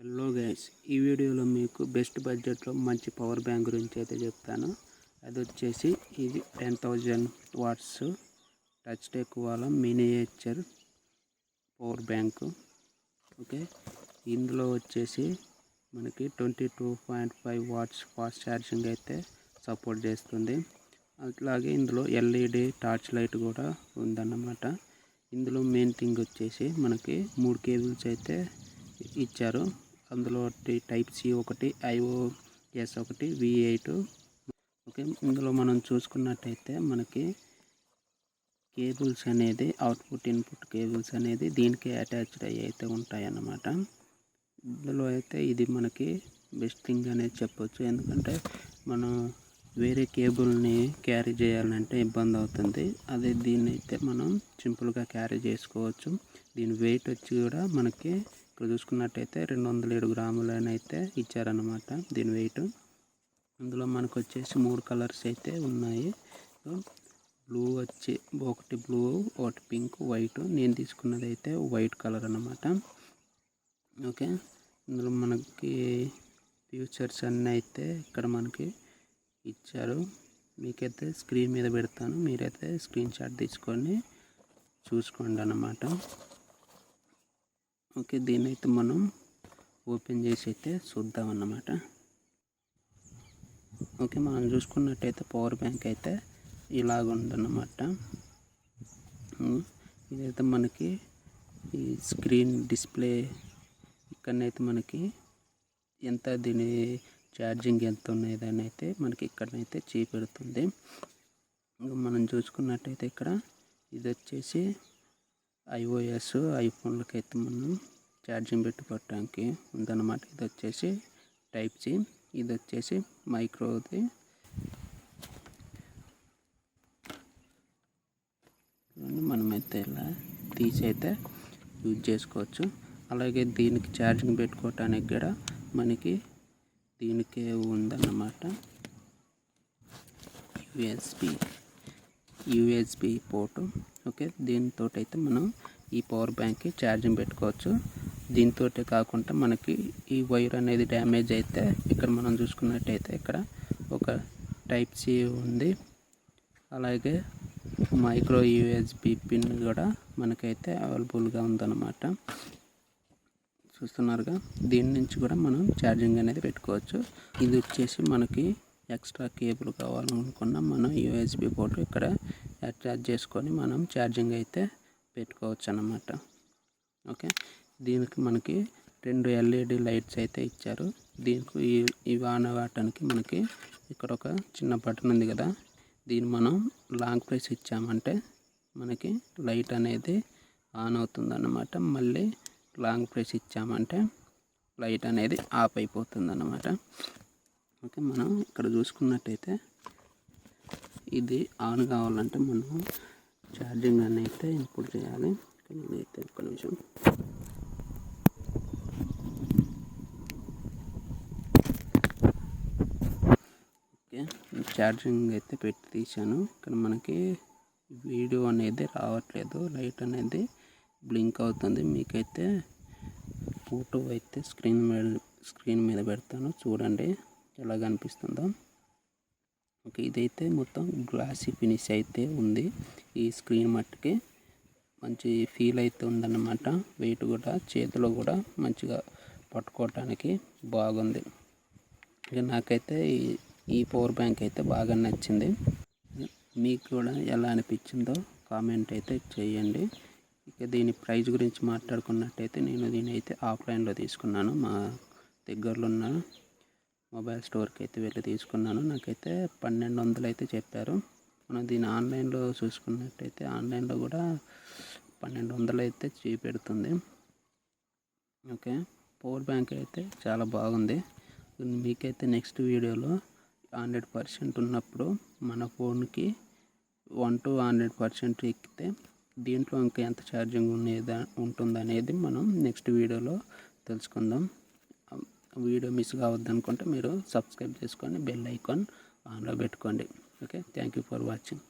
Hello guys, ఈ వీడియోలో మీకు బెస్ట్ బడ్జెట్లో మంచి పవర్ బ్యాంక్ గురించి అయితే చెప్తాను. అది వచ్చేసి ఇది 10,000 వాట్స్ టచ్ టెక్ వాళ్ళ మినియేచర్ పవర్ బ్యాంక్. ఓకే, ఇందులో వచ్చేసి మనకి 22.5 వాట్స్ ఫాస్ట్ ఛార్జింగ్ అయితే సపోర్ట్ చేస్తుంది. అట్లాగే ఇందులో ఎల్ఈడి టార్చ్ లైట్ కూడా ఉందన్నమాట. ఇందులో మెయిన్ థింగ్ వచ్చేసి మనకి 3 కేబుల్స్ అయితే ఇచ్చారు. అందులో టైప్ సి ఒకటి, ఐఓఎస్ ఒకటి, V8. ఓకే, ఇందులో మనం చూసుకున్నట్టయితే మనకి కేబుల్స్ అనేది అవుట్పుట్ ఇన్పుట్ కేబుల్స్ అనేది దీనికి అటాచ్డ్ అయ్యి అయితే ఉంటాయన్నమాట. ఇందులో అయితే ఇది మనకి బెస్ట్ థింగ్ అనేది చెప్పొచ్చు. ఎందుకంటే మనం వేరే కేబుల్ని క్యారీ చేయాలంటే ఇబ్బంది అవుతుంది. అదే దీన్ని అయితే మనం సింపుల్గా క్యారీ చేసుకోవచ్చు. దీని వెయిట్ వచ్చి కూడా మనకి ఇక్కడ చూసుకున్నట్టయితే 207 గ్రాములనైతే ఇచ్చారన్నమాట దీని వెయిట్. అందులో మనకు వచ్చేసి 3 కలర్స్ అయితే ఉన్నాయి. బ్లూ వచ్చి ఒకటి బ్లూ, ఒకటి పింక్, వైట్. నేను తీసుకున్నది అయితే వైట్ కలర్ అన్నమాట. ఓకే, ఇందులో మనకి ఫ్యూచర్స్ అన్నీ అయితే ఇక్కడ మనకి ఇచ్చారు. మీకైతే స్క్రీన్ మీద పెడతాను, మీరైతే స్క్రీన్ షాట్ తీసుకొని చూసుకోండి అన్నమాట. ఓకే, దీన్ని అయితే మనం ఓపెన్ చేసి అయితే చూద్దాం అన్నమాట. ఓకే, మనం చూసుకున్నట్టయితే పవర్ బ్యాంక్ అయితే ఇలాగ ఉందన్నమాట. ఇదైతే మనకి ఈ స్క్రీన్ డిస్ప్లే ఇక్కడనైతే మనకి ఎంత దీని ఛార్జింగ్ ఎంత ఉన్నదని అయితే మనకి ఇక్కడనైతే చూపెడుతుంది. మనం చూసుకున్నట్టయితే ఇక్కడ ఇది వచ్చేసి ఐఓఎస్ ఐఫోన్లకి అయితే మనం ఛార్జింగ్ పెట్టుకోవటానికి ఉందన్నమాట. ఇది వచ్చేసి టైప్ సి, ఇది వచ్చేసి మైక్రోది. మనమైతే ఇలా తీసి అయితే యూజ్ చేసుకోవచ్చు. అలాగే దీనికి ఛార్జింగ్ పెట్టుకోవటానికి కూడా మనకి దీనికే ఉందన్నమాట యూఎస్బి పోర్టు. ఓకే, దీంతో అయితే మనం ఈ పవర్ బ్యాంక్కి ఛార్జింగ్ పెట్టుకోవచ్చు. దీంతో కాకుండా మనకి ఈ వైర్ అనేది డ్యామేజ్ అయితే ఇక్కడ మనం చూసుకున్నట్టయితే ఇక్కడ ఒక టైప్ సి ఉంది. అలాగే మైక్రో యూఎస్బి పిన్ కూడా మనకైతే అవైలబుల్గా ఉందన్నమాట. చూస్తున్నారుగా, దీని నుంచి కూడా మనం ఛార్జింగ్ అనేది పెట్టుకోవచ్చు. ఇది వచ్చేసి మనకి ఎక్స్ట్రా కేబుల్ కావాలనుకున్న మనం యూఎస్బి పోర్ట్ ఇక్కడ అటాచ్ చేసుకొని మనం ఛార్జింగ్ అయితే పెట్టుకోవచ్చు అన్నమాట. ఓకే, దీనికి మనకి 2 ఎల్ఈడి లైట్స్ అయితే ఇచ్చారు. దీనికి ఇవి ఆన్ అవ్వటానికి మనకి ఇక్కడ ఒక చిన్న బటన్ ఉంది కదా, దీన్ని మనం లాంగ్ ప్రెస్ ఇచ్చామంటే మనకి లైట్ అనేది ఆన్ అవుతుంది అన్నమాట. మళ్ళీ లాంగ్ ప్రెస్ ఇచ్చామంటే లైట్ అనేది ఆఫ్ అయిపోతుంది అన్నమాట. ఓకే, మనం ఇక్కడ చూసుకున్నట్టయితే ఇది ఆన్ కావాలంటే మనం ఛార్జింగ్ అని అయితే ఇన్పుట్ చేయాలి. అయితే ఒక నిమిషం. ఓకే, ఛార్జింగ్ అయితే పెట్టి తీసాను. ఇక్కడ మనకి వీడియో అనేది రావట్లేదు, లైట్ అనేది బ్లింక్ అవుతుంది. మీకైతే ఫోటో అయితే స్క్రీన్ మీద పెడతాను, చూడండి ఎలా కనిపిస్తుందో. ఓకే, ఇదైతే మొత్తం గ్లాసీ ఫినిష్ అయితే ఉంది. ఈ స్క్రీన్ మట్టుకి మంచి ఫీల్ అయితే ఉందన్నమాట. వెయిట్ కూడా చేతిలో కూడా మంచిగా పట్టుకోవటానికి బాగుంది. ఇక నాకైతే ఈ పవర్ బ్యాంక్ అయితే బాగా నచ్చింది. మీకు కూడా ఎలా అనిపించిందో కామెంట్ అయితే చేయండి. ఇక దీని ప్రైస్ గురించి మాట్లాడుకున్నట్టయితే నేను దీని అయితే ఆఫ్లైన్లో తీసుకున్నాను. మా దగ్గరలో ఉన్న మొబైల్ స్టోర్కి అయితే వెళ్ళి తీసుకున్నాను. నాకైతే 1200 అయితే చెప్పారు. మనం దీన్ని ఆన్లైన్లో చూసుకున్నట్టయితే ఆన్లైన్లో కూడా 1200 అయితే చూపెడుతుంది. ఓకే, పవర్ బ్యాంక్ అయితే చాలా బాగుంది. మీకైతే నెక్స్ట్ వీడియోలో 100% ఉన్నప్పుడు మన ఫోన్కి 1 to 100% ఎక్కితే దీంట్లో ఇంకా ఎంత ఛార్జింగ్ ఉంటుందనేది మనం నెక్స్ట్ వీడియోలో తెలుసుకుందాం. వీడియో మిస్ కావద్దు అనుకుంటే మీరు సబ్స్క్రైబ్ చేసుకొని బెల్ ఐకాన్ ఆన్లో పెట్టుకోండి. Okay, thank you for watching.